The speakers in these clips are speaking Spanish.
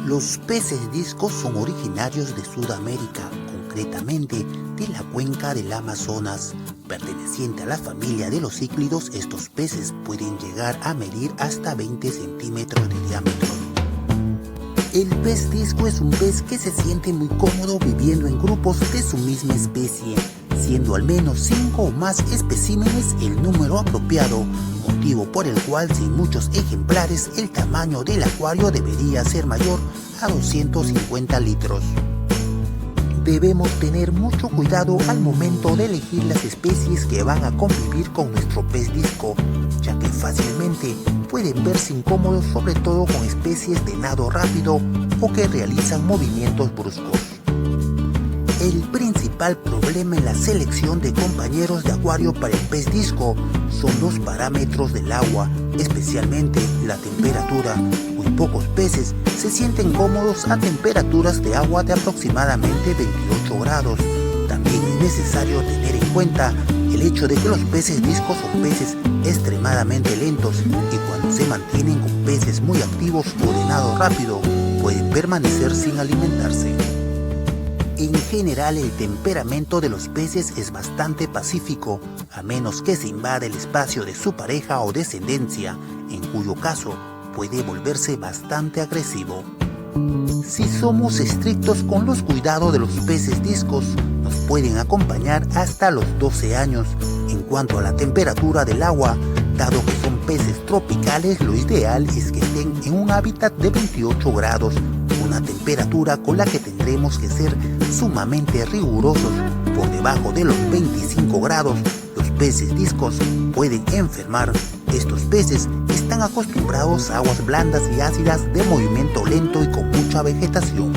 Los peces discos son originarios de Sudamérica, concretamente de la cuenca del Amazonas. Perteneciente a la familia de los cíclidos, estos peces pueden llegar a medir hasta 20 centímetros de diámetro. El pez disco es un pez que se siente muy cómodo viviendo en grupos de su misma especie, siendo al menos 5 o más especímenes el número apropiado, motivo por el cual sin muchos ejemplares el tamaño del acuario debería ser mayor a 250 litros. Debemos tener mucho cuidado al momento de elegir las especies que van a convivir con nuestro pez disco, ya que fácilmente pueden verse incómodos, sobre todo con especies de nado rápido o que realizan movimientos bruscos. El principal problema en la selección de compañeros de acuario para el pez disco son los parámetros del agua, especialmente la temperatura. Muy pocos peces se sienten cómodos a temperaturas de agua de aproximadamente 28 grados. También es necesario tener en cuenta el hecho de que los peces discos son peces extremadamente lentos y cuando se mantienen con peces muy activos o de nado rápido, pueden permanecer sin alimentarse. En general, el temperamento de los peces es bastante pacífico, a menos que se invada el espacio de su pareja o descendencia, en cuyo caso puede volverse bastante agresivo. Si somos estrictos con los cuidados de los peces discos, nos pueden acompañar hasta los 12 años. En cuanto a la temperatura del agua, dado que son peces tropicales, lo ideal es que estén en un hábitat de 28 grados, una temperatura con la que tendremos que ser sumamente rigurosos. Por debajo de los 25 grados, los peces discos pueden enfermar. Estos peces están acostumbrados a aguas blandas y ácidas de movimiento lento y con mucha vegetación.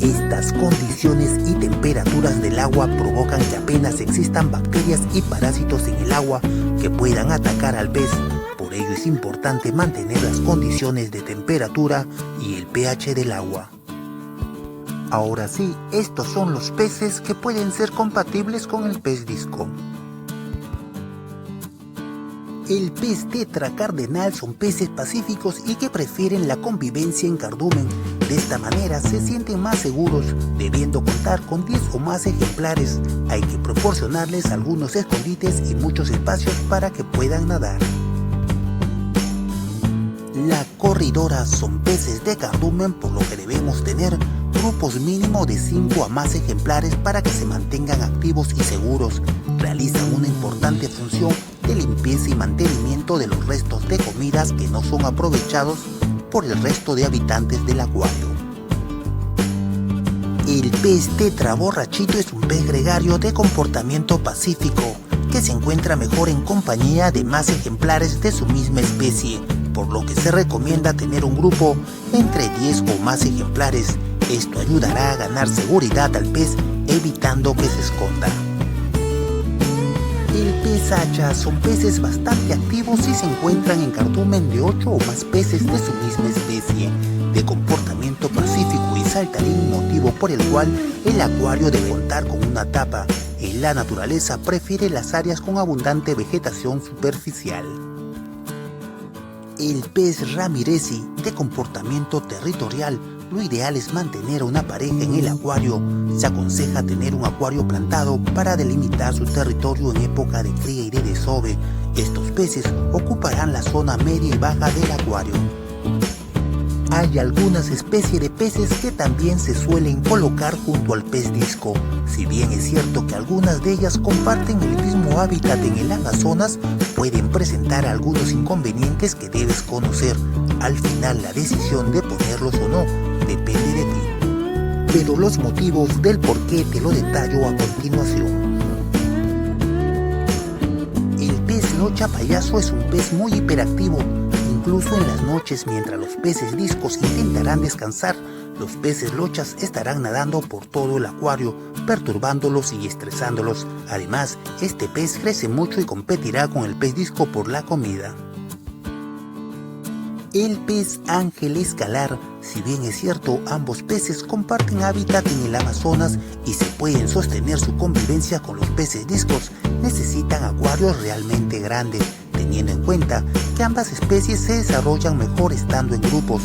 Estas condiciones y temperaturas del agua provocan que apenas existan bacterias y parásitos en el agua que puedan atacar al pez. Por ello es importante mantener las condiciones de temperatura y el pH del agua. Ahora sí, estos son los peces que pueden ser compatibles con el pez disco. El pez tetra cardenal son peces pacíficos y que prefieren la convivencia en cardumen. De esta manera se sienten más seguros, debiendo contar con 10 o más ejemplares. Hay que proporcionarles algunos escondites y muchos espacios para que puedan nadar. La corridora son peces de cardumen, por lo que debemos tener grupos mínimo de 5 a más ejemplares para que se mantengan activos y seguros. Realizan una importante función de limpieza y mantenimiento de los restos de comidas que no son aprovechados por el resto de habitantes del acuario. El pez tetra borrachito es un pez gregario de comportamiento pacífico que se encuentra mejor en compañía de más ejemplares de su misma especie, por lo que se recomienda tener un grupo entre 10 o más ejemplares. Esto ayudará a ganar seguridad al pez, evitando que se esconda. El pez hacha son peces bastante activos y se encuentran en cardumen de 8 o más peces de su misma especie, de comportamiento pacífico y saltarín, motivo por el cual el acuario debe contar con una tapa. En la naturaleza prefiere las áreas con abundante vegetación superficial. El pez ramirezi, de comportamiento territorial, lo ideal es mantener una pareja en el acuario. Se aconseja tener un acuario plantado para delimitar su territorio en época de cría y de desove. Estos peces ocuparán la zona media y baja del acuario. Hay algunas especies de peces que también se suelen colocar junto al pez disco. Si bien es cierto que algunas de ellas comparten el mismo hábitat en el Amazonas, pueden presentar algunos inconvenientes que debes conocer. Al final, la decisión de ponerlos o no depende de ti. Pero los motivos del por qué te lo detallo a continuación. El pez locha payaso es un pez muy hiperactivo. Incluso en las noches, mientras los peces discos intentarán descansar, los peces lochas estarán nadando por todo el acuario, perturbándolos y estresándolos. Además, este pez crece mucho y competirá con el pez disco por la comida. El pez ángel escalar, si bien es cierto, ambos peces comparten hábitat en el Amazonas y se pueden sostener su convivencia con los peces discos, necesitan acuarios realmente grandes, teniendo en cuenta que ambas especies se desarrollan mejor estando en grupos.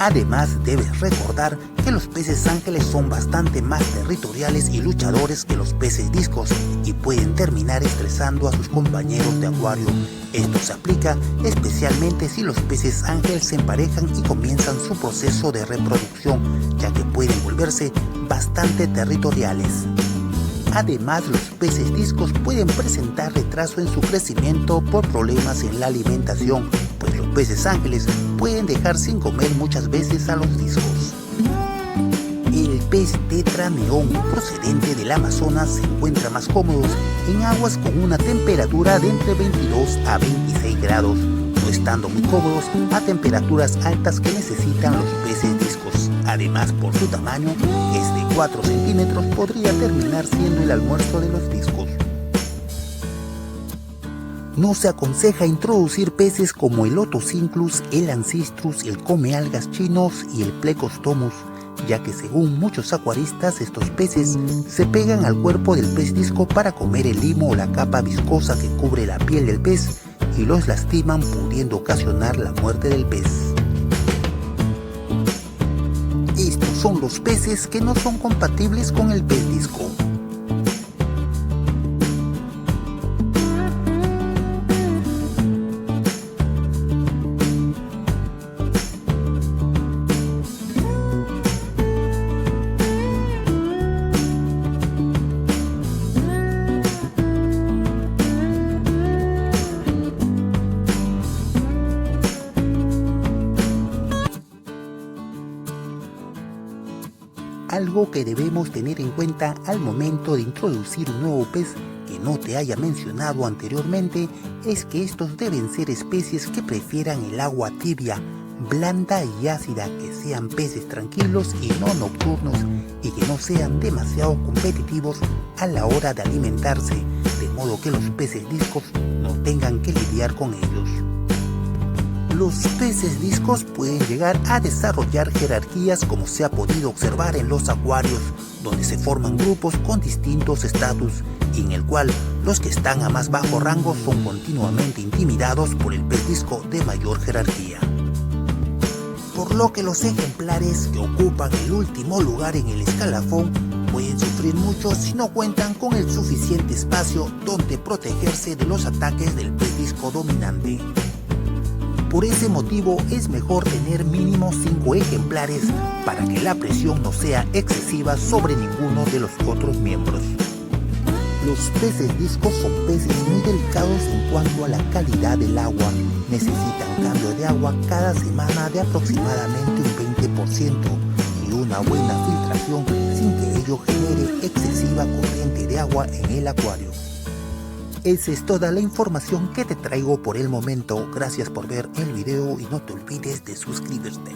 Además, debes recordar que los peces ángeles son bastante más territoriales y luchadores que los peces discos y pueden terminar estresando a sus compañeros de acuario. Esto se aplica especialmente si los peces ángel se emparejan y comienzan su proceso de reproducción, ya que pueden volverse bastante territoriales. Además, los peces discos pueden presentar retraso en su crecimiento por problemas en la alimentación, pues los peces ángeles pueden dejar sin comer muchas veces a los discos. El pez tetra neón procedente del Amazonas se encuentra más cómodo en aguas con una temperatura de entre 22 a 26 grados, no estando muy cómodos a temperaturas altas que necesitan los peces discos. Además, por su tamaño, que es de 4 centímetros, podría terminar siendo el almuerzo de los discos. No se aconseja introducir peces como el Otocinclus, el Ancistrus, el comealgas chinos y el Plecostomus, ya que según muchos acuaristas estos peces se pegan al cuerpo del pez disco para comer el limo o la capa viscosa que cubre la piel del pez y los lastiman, pudiendo ocasionar la muerte del pez. Estos son los peces que no son compatibles con el pez disco. Algo que debemos tener en cuenta al momento de introducir un nuevo pez que no te haya mencionado anteriormente es que estos deben ser especies que prefieran el agua tibia, blanda y ácida, que sean peces tranquilos y no nocturnos y que no sean demasiado competitivos a la hora de alimentarse, de modo que los peces discos no tengan que lidiar con ellos. Los peces discos pueden llegar a desarrollar jerarquías, como se ha podido observar en los acuarios, donde se forman grupos con distintos estatus y en el cual los que están a más bajo rango son continuamente intimidados por el pez disco de mayor jerarquía. Por lo que los ejemplares que ocupan el último lugar en el escalafón pueden sufrir mucho si no cuentan con el suficiente espacio donde protegerse de los ataques del pez disco dominante. Por ese motivo es mejor tener mínimo 5 ejemplares para que la presión no sea excesiva sobre ninguno de los otros miembros. Los peces discos son peces muy delicados en cuanto a la calidad del agua. Necesitan cambio de agua cada semana de aproximadamente un 20% y una buena filtración sin que ello genere excesiva corriente de agua en el acuario. Esa es toda la información que te traigo por el momento. Gracias por ver el video y no te olvides de suscribirte.